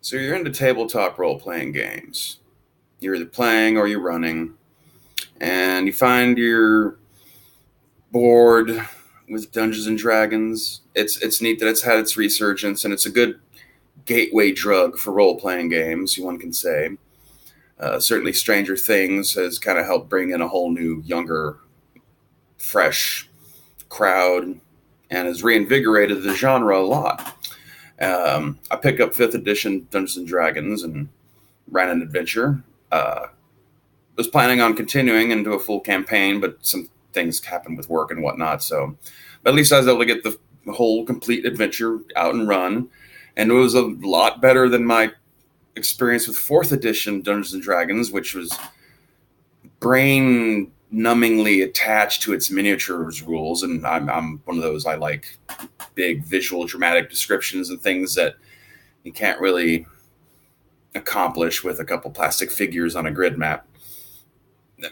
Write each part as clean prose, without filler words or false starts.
So you're into tabletop role-playing games. You're either playing or you're running, and you find you're bored with Dungeons and Dragons. It's neat that it's had its resurgence, and it's a good gateway drug for role-playing games. One can say. Certainly, Stranger Things has kind of helped bring in a whole new, younger, fresh crowd, and has reinvigorated the genre a lot. I picked up fifth edition Dungeons and Dragons and ran an adventure. Was planning on continuing into a full campaign, but some things happened with work and whatnot. So, but at least I was able to get the whole complete adventure out and run, and it was a lot better than my experience with fourth edition Dungeons and Dragons, which was brain numbingly attached to its miniatures rules. And I'm one of those. I like big visual dramatic descriptions and things that you can't really accomplish with a couple plastic figures on a grid map.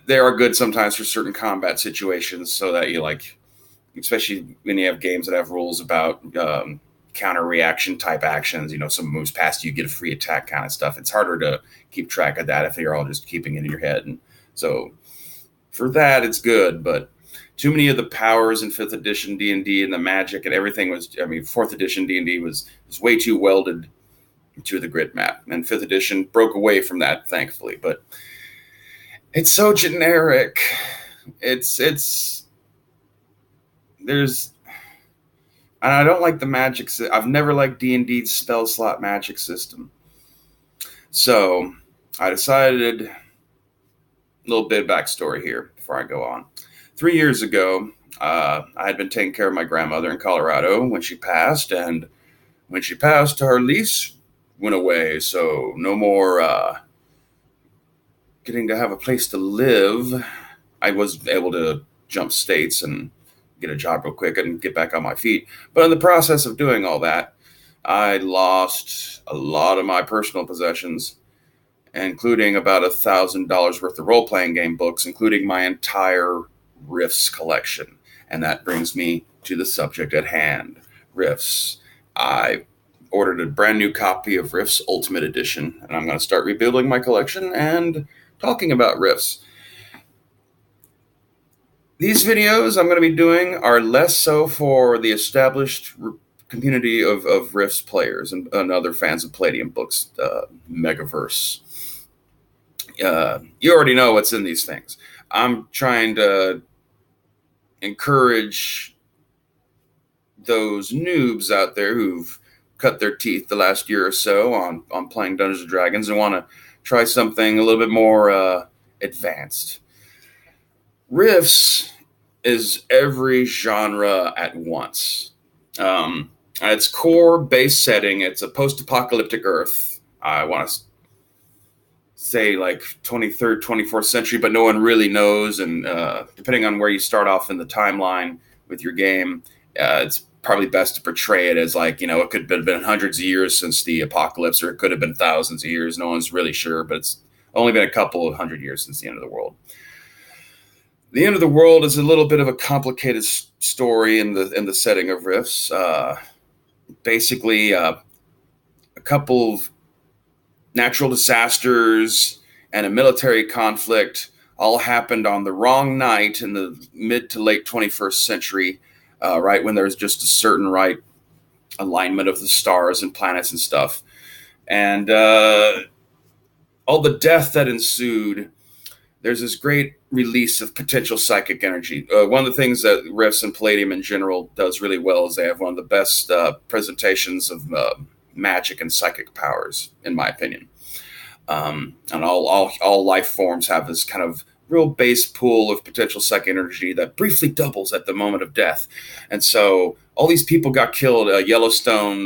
They are good sometimes for certain combat situations, so that you like, especially when you have games that have rules about counter reaction type actions. Someone moves past you, get a free attack kind of stuff. It's harder to keep track of that if you're all just keeping it in your head. And so for that, it's good, but too many of the powers in fifth edition D&D and the magic and everything fourth edition D&D was way too welded to the grid map, and fifth edition broke away from that, thankfully. But it's so generic. It's there's and I don't like the magic. I've never liked D&D's spell slot magic system. So I decided, a little bit of backstory here before I go on. 3 years ago, I had been taking care of my grandmother in Colorado when she passed, and when she passed, her lease went away. So no more getting to have a place to live. I was able to jump states and get a job real quick and get back on my feet. But in the process of doing all that, I lost a lot of my personal possessions, including about $1,000 worth of role-playing game books, including my entire Rifts collection. And that brings me to the subject at hand, Rifts. I ordered a brand new copy of Rifts Ultimate Edition, and I'm going to start rebuilding my collection and talking about Rifts. These videos I'm going to be doing are less so for the established community of Rifts players and other fans of Palladium books, Megaverse. You already know what's in these things. I'm trying to encourage those noobs out there who've cut their teeth the last year or so on playing Dungeons and Dragons and want to try something a little bit more advanced. Rifts is every genre at once. At its core base setting, it's a post-apocalyptic Earth. I want to say like 23rd, 24th century, but no one really knows. And depending on where you start off in the timeline with your game, it's probably best to portray it as like, it could have been hundreds of years since the apocalypse, or it could have been thousands of years. No one's really sure, but it's only been a couple of hundred years since the end of the world. The end of the world is a little bit of a complicated story in the setting of Rifts. Basically, a couple of natural disasters and a military conflict all happened on the wrong night in the mid to late 21st century, right when there's just a certain right alignment of the stars and planets and stuff. And all the death that ensued, there's this great release of potential psychic energy. One of the things that Rifts and Palladium in general does really well is they have one of the best presentations of magic and psychic powers, in my opinion. And all life forms have this kind of real base pool of potential psychic energy that briefly doubles at the moment of death. And so all these people got killed. Yellowstone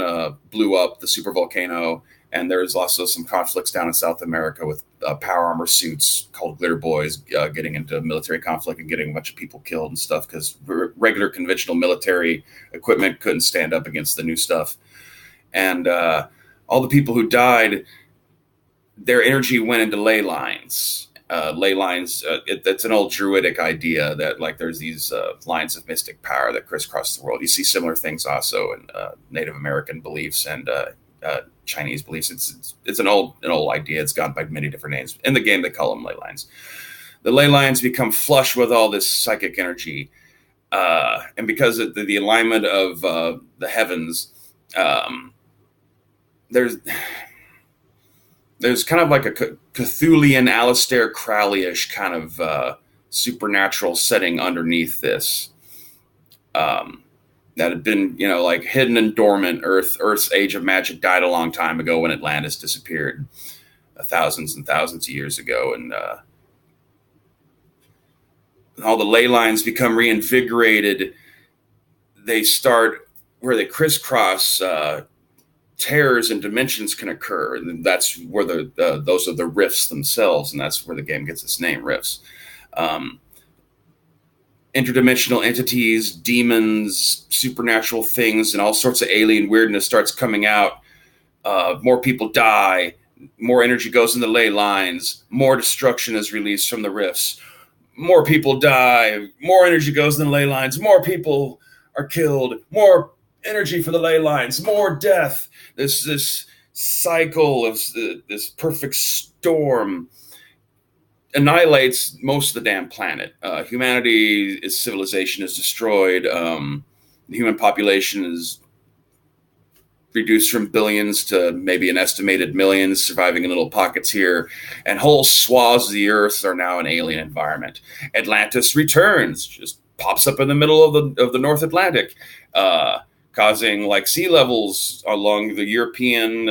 blew up, the supervolcano. And there's also some conflicts down in South America with power armor suits called glitter boys getting into military conflict and getting a bunch of people killed and stuff because regular conventional military equipment couldn't stand up against the new stuff. And all the people who died, their energy went into ley lines. It's an old druidic idea that like there's these lines of mystic power that crisscross the world. You see similar things also in Native American beliefs and Chinese beliefs. It's an old idea. It's gone by many different names. In the game, they call them ley lines. The ley lines become flush with all this psychic energy, and because of the alignment of the heavens, there's kind of like a Cthulian, Aleister Crowley-ish kind of supernatural setting underneath this. That had been, like hidden and dormant. Earth's age of magic died a long time ago when Atlantis disappeared, thousands and thousands of years ago, and all the ley lines become reinvigorated. They start where they crisscross. Tears and dimensions can occur, and that's where those are the rifts themselves, and that's where the game gets its name, rifts. Interdimensional entities, demons, supernatural things, and all sorts of alien weirdness starts coming out. More people die, more energy goes in the ley lines, more destruction is released from the rifts. More people die, more energy goes in the ley lines, more people are killed, more energy for the ley lines, more death. This cycle of this perfect storm annihilates most of the damn planet. Humanity's civilization is destroyed. The human population is reduced from billions to maybe an estimated millions, surviving in little pockets here, and whole swaths of the earth are now an alien environment. Atlantis returns, just pops up in the middle of the North Atlantic, causing like sea levels along the European,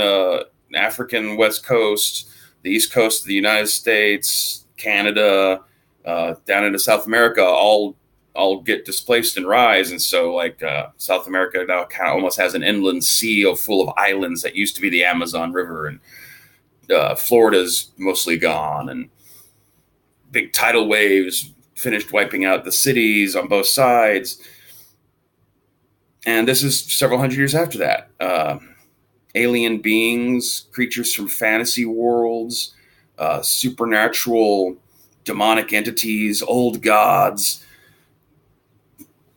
African west coast, the east coast of the United States, Canada, down into South America, all get displaced and rise. And so like South America now kind of almost has an inland sea full of islands that used to be the Amazon River, and Florida's mostly gone, and big tidal waves finished wiping out the cities on both sides. And this is several hundred years after that. Alien beings, creatures from fantasy worlds, supernatural demonic entities, old gods.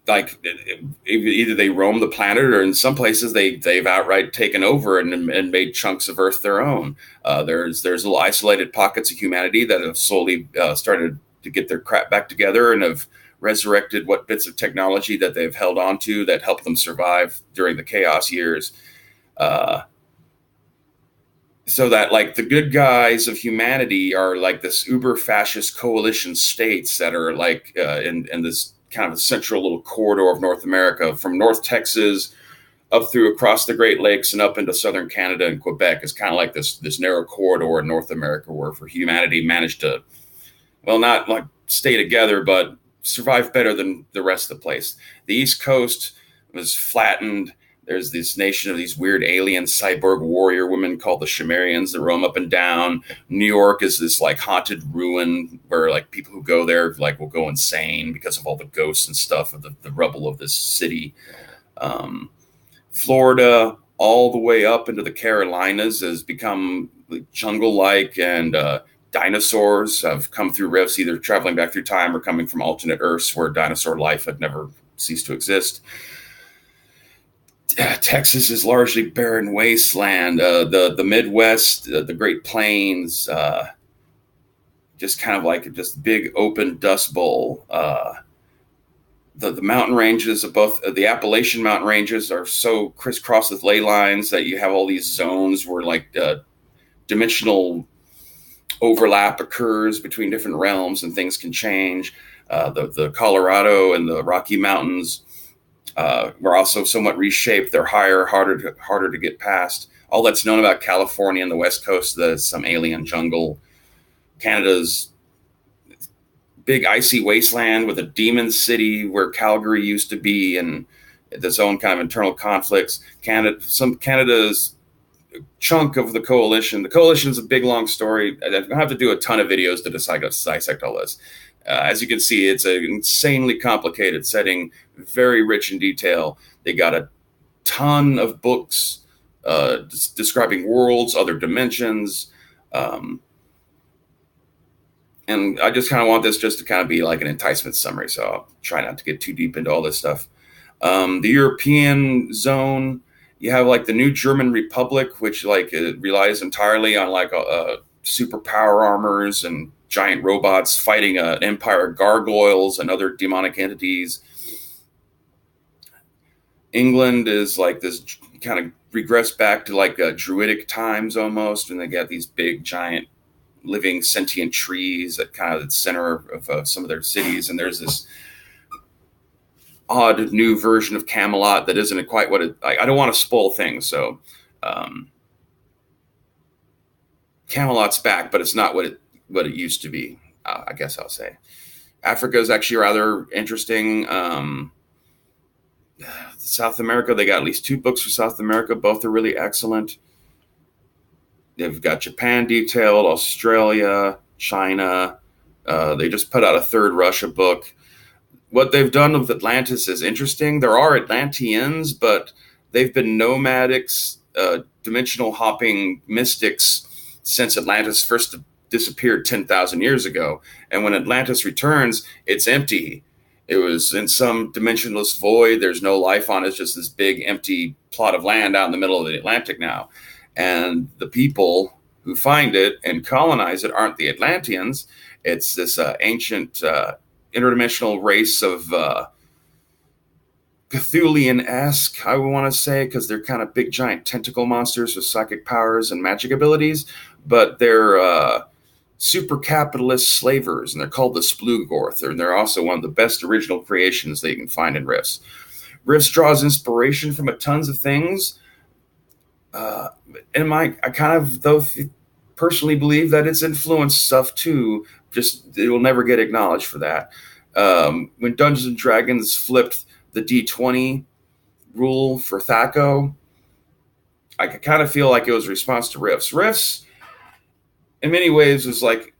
Like either they roam the planet, or in some places they've outright taken over and made chunks of Earth their own. There's little isolated pockets of humanity that have slowly started to get their crap back together and have resurrected what bits of technology that they've held on to that helped them survive during the chaos years. So that like the good guys of humanity are like this uber fascist coalition states that are like in this kind of central little corridor of North America, from North Texas up through across the Great Lakes and up into southern Canada and Quebec. Is kind of like this narrow corridor in North America where for humanity managed to, well, not like stay together, but survive better than the rest of the place. The East Coast was flattened. There's this nation of these weird alien cyborg warrior women called the Shimerians that roam up and down. New York is this like haunted ruin where like people who go there like will go insane because of all the ghosts and stuff of the rubble of this city. Florida, all the way up into the Carolinas, has become like jungle-like, and dinosaurs have come through rifts, either traveling back through time or coming from alternate Earths where dinosaur life had never ceased to exist. Texas is largely barren wasteland. The Midwest, the Great Plains, just kind of like just big open dust bowl. The mountain ranges of both the Appalachian mountain ranges are so crisscrossed with ley lines that you have all these zones where like dimensional overlap occurs between different realms and things can change. The Colorado and the Rocky Mountains were also somewhat reshaped. They're higher, harder to get past. All that's known about California and the West Coast, that's some alien jungle. Canada's big icy wasteland with a demon city where Calgary used to be, and its own kind of internal conflicts. Canada's chunk of the coalition. The coalition is a big, long story. I don't have to do a ton of videos to dissect all this. As you can see, it's an insanely complicated setting, very rich in detail. They got a ton of books describing worlds, other dimensions. And I just kind of want this just to kind of be like an enticement summary, so I'll try not to get too deep into all this stuff. The European zone You have like the new German Republic, which like it relies entirely on like superpower armors and giant robots fighting an empire of gargoyles and other demonic entities. England is like this kind of regress back to like druidic times almost, and they got these big giant living sentient trees at kind of the center of some of their cities, and there's this odd new version of Camelot that isn't quite what it. I don't want to spoil things, so um, Camelot's back, but it's not what it used to be. I guess I'll say Africa is actually rather interesting. South America, they got at least 2 books for South America. Both are really excellent. They've got Japan detailed, Australia, China. They just put out a third Russia book. What they've done with Atlantis is interesting. There are Atlanteans, but they've been nomadics, dimensional hopping mystics since Atlantis first disappeared 10,000 years ago. And when Atlantis returns, it's empty. It was in some dimensionless void. There's no life on it. It's just this big empty plot of land out in the middle of the Atlantic now. And the people who find it and colonize it aren't the Atlanteans. It's this ancient interdimensional race of Cthulian-esque, I would want to say, because they're kind of big, giant tentacle monsters with psychic powers and magic abilities, but they're super capitalist slavers, and they're called the Splugorth, and they're also one of the best original creations that you can find in Rifts. Rifts draws inspiration from a tons of things, and I kind of, though, personally believe that it's influenced stuff too, just it will never get acknowledged for that. When Dungeons and Dragons flipped the D20 rule for Thaco, I kind of feel like it was a response to Rifts. Rifts, in many ways, was like,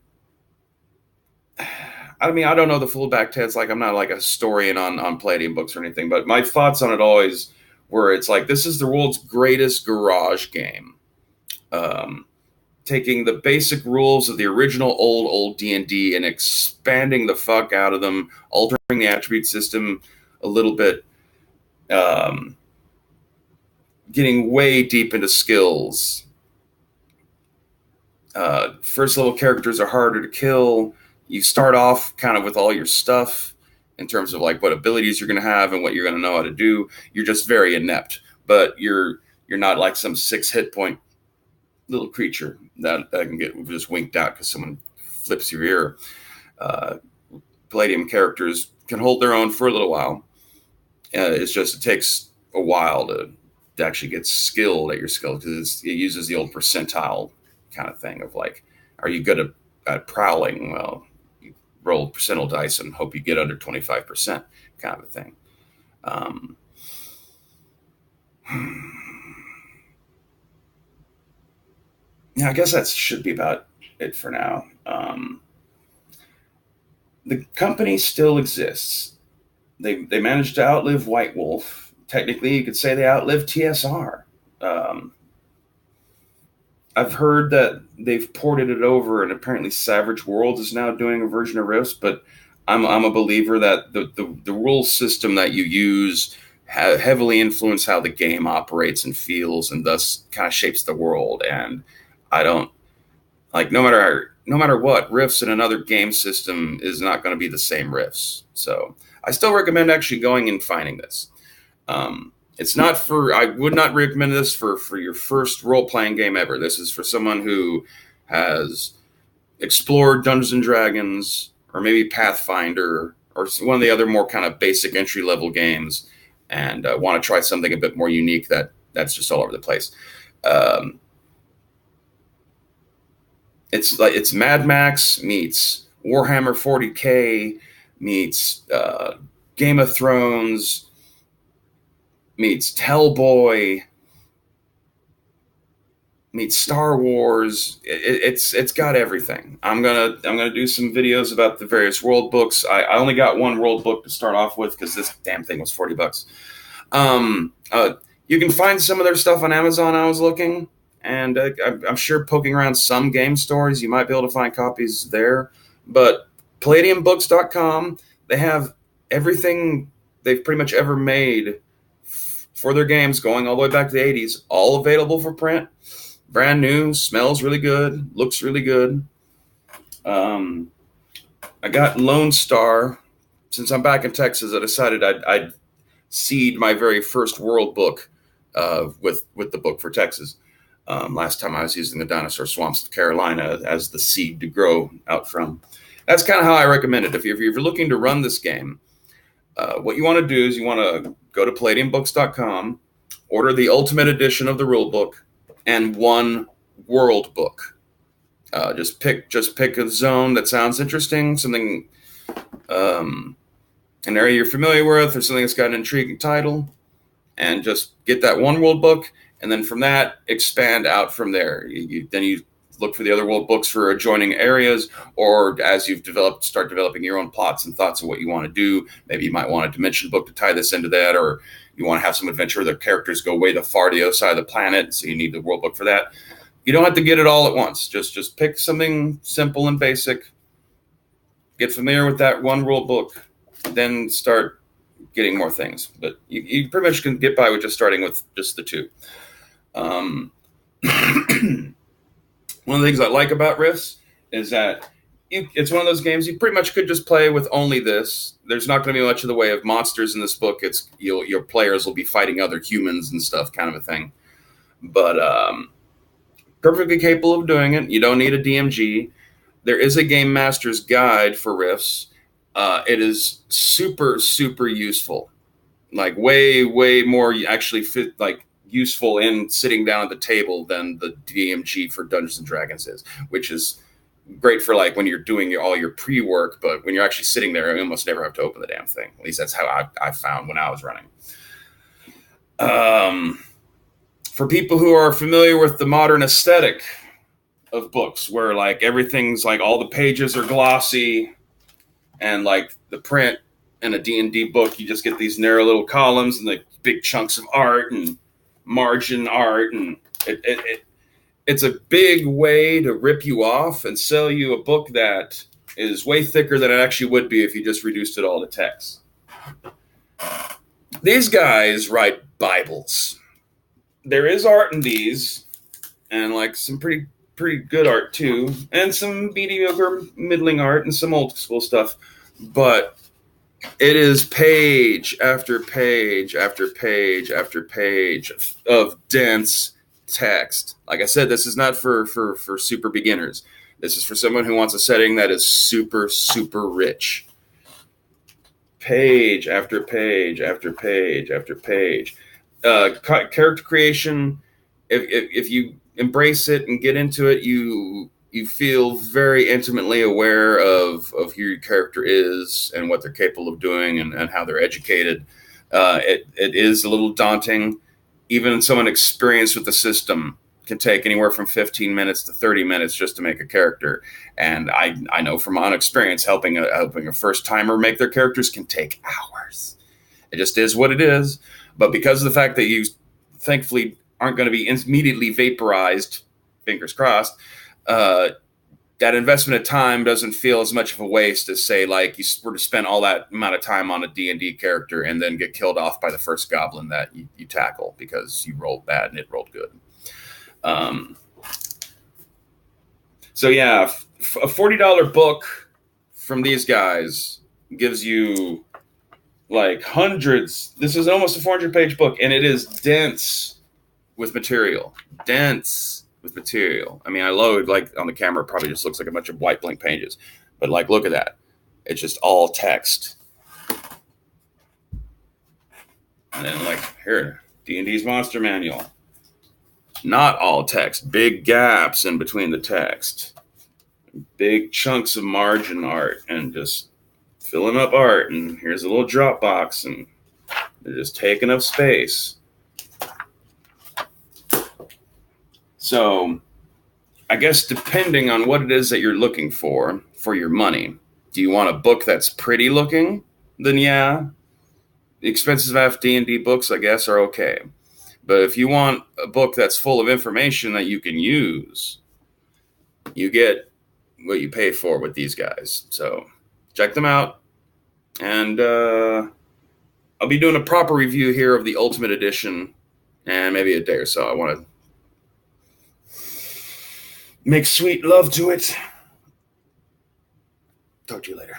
I mean, I don't know the full back teds. Like, I'm not like a historian on Palladium books or anything, but my thoughts on it always were, it's like, this is the world's greatest garage game. Taking the basic rules of the original old D&D and expanding the fuck out of them, altering the attribute system a little bit, getting way deep into skills. First level characters are harder to kill. You start off kind of with all your stuff in terms of like what abilities you're going to have and what you're going to know how to do. You're just very inept, but you're not like some 6 hit point little creature that can get just winked out because someone flips your ear. Palladium characters can hold their own for a little while. It's just, it takes a while to actually get skilled at your skill, because it uses the old percentile kind of thing of like, are you good at prowling? Well, you roll percentile dice and hope you get under 25% kind of a thing. Yeah, I guess that should be about it for now. The company still exists. They managed to outlive White Wolf. Technically, you could say they outlived TSR. I've heard that they've ported it over, and apparently Savage Worlds is now doing a version of Rifts. But I'm a believer that the rule system that you use heavily influence how the game operates and feels, and thus kind of shapes the world. And I don't like, no matter what, Rifts in another game system is not going to be the same Rifts. So I still recommend actually going and finding this. It's not for, I would not recommend this for your first role-playing game ever. This is for someone who has explored Dungeons and Dragons, or maybe Pathfinder, or one of the other more kind of basic entry-level games, and want to try something a bit more unique that's just all over the place. It's Mad Max meets Warhammer 40K meets Game of Thrones meets Hellboy meets Star Wars. It's got everything. I'm gonna do some videos about the various world books. I only got one world book to start off with because this damn thing was $40. You can find some of their stuff on Amazon. I was looking, and I'm sure poking around some game stores, you might be able to find copies there. But PalladiumBooks.com, they have everything they've pretty much ever made for their games going all the way back to the 80s, all available for print. Brand new, smells really good, looks really good. I got Lone Star. Since I'm back in Texas, I decided I'd seed my very first world book with the book for Texas. Last time I was using the Dinosaur Swamps of Carolina as the seed to grow out from. That's kind of how I recommend it. If you're looking to run this game, what you want to do is you want to go to palladiumbooks.com, order the ultimate edition of the rule book, and one world book. Just pick a zone that sounds interesting, something an area you're familiar with, or something that's got an intriguing title, and just get that one world book, and then from that expand out from there. Then you look for the other world books for adjoining areas, or as you've start developing your own plots and thoughts of what you want to do. Maybe you might want a dimension book to tie this into that, or you want to have some adventure where the characters go way far to the other side of the planet, so you need the world book for that. You don't have to get it all at once. Just pick something simple and basic. Get familiar with that one rule book, then start getting more things. But you pretty much can get by with just starting with just the two. One of the things I like about Rifts is that it's one of those games you pretty much could just play with only this. There's not going to be much of the way of monsters in this book. It's your players will be fighting other humans and stuff, kind of a thing. But perfectly capable of doing it. You don't need a DMG. There is a game master's guide for Rifts. It is super, super useful. Like way more actually useful in sitting down at the table than the DMG for Dungeons and Dragons is, which is great for like when you're doing all your pre-work, but when you're actually sitting there, you almost never have to open the damn thing. At least that's how I found when I was running. For people who are familiar with the modern aesthetic of books, where like everything's like all the pages are glossy, and like the print in a D&D book, you just get these narrow little columns and like big chunks of art and margin art, and it's a big way to rip you off and sell you a book that is way thicker than it actually would be if you just reduced it all to text. These guys write Bibles. There is art in these, and like some pretty good art too, and some mediocre, middling art, and some old school stuff. But it is page after page after page after page of dense text. Like I said, this is not for super beginners. This is for someone who wants a setting that is super, super rich. Page after page after page after page. Character creation, if you embrace it and get into it, you feel very intimately aware of who your character is and what they're capable of doing and how they're educated. It is a little daunting. Even someone experienced with the system can take anywhere from 15 minutes to 30 minutes just to make a character. And I know from my own experience, helping a first timer make their characters can take hours. It just is what it is. But because of the fact that you thankfully aren't going to be immediately vaporized, fingers crossed, that investment of time doesn't feel as much of a waste as, say, like you were to spend all that amount of time on a D&D character and then get killed off by the first goblin that you tackle because you rolled bad and it rolled good. So yeah, a $40 book from these guys gives you like hundreds. This is almost a 400-page book, and it is dense with material. I mean, I load, like, on the camera, it probably just looks like a bunch of white blank pages. But, like, look at that. It's just all text. And then, like, here, D&D's Monster Manual. Not all text. Big gaps in between the text. Big chunks of margin art, and just filling up art, and here's a little drop box, and they're just taking up space. So I guess depending on what it is that you're looking for your money, do you want a book that's pretty looking? Then yeah, the expensive D&D books, I guess, are okay. But if you want a book that's full of information that you can use, you get what you pay for with these guys. So check them out. And I'll be doing a proper review here of the Ultimate Edition, and maybe a day or so. I want to make sweet love to it. Talk to you later.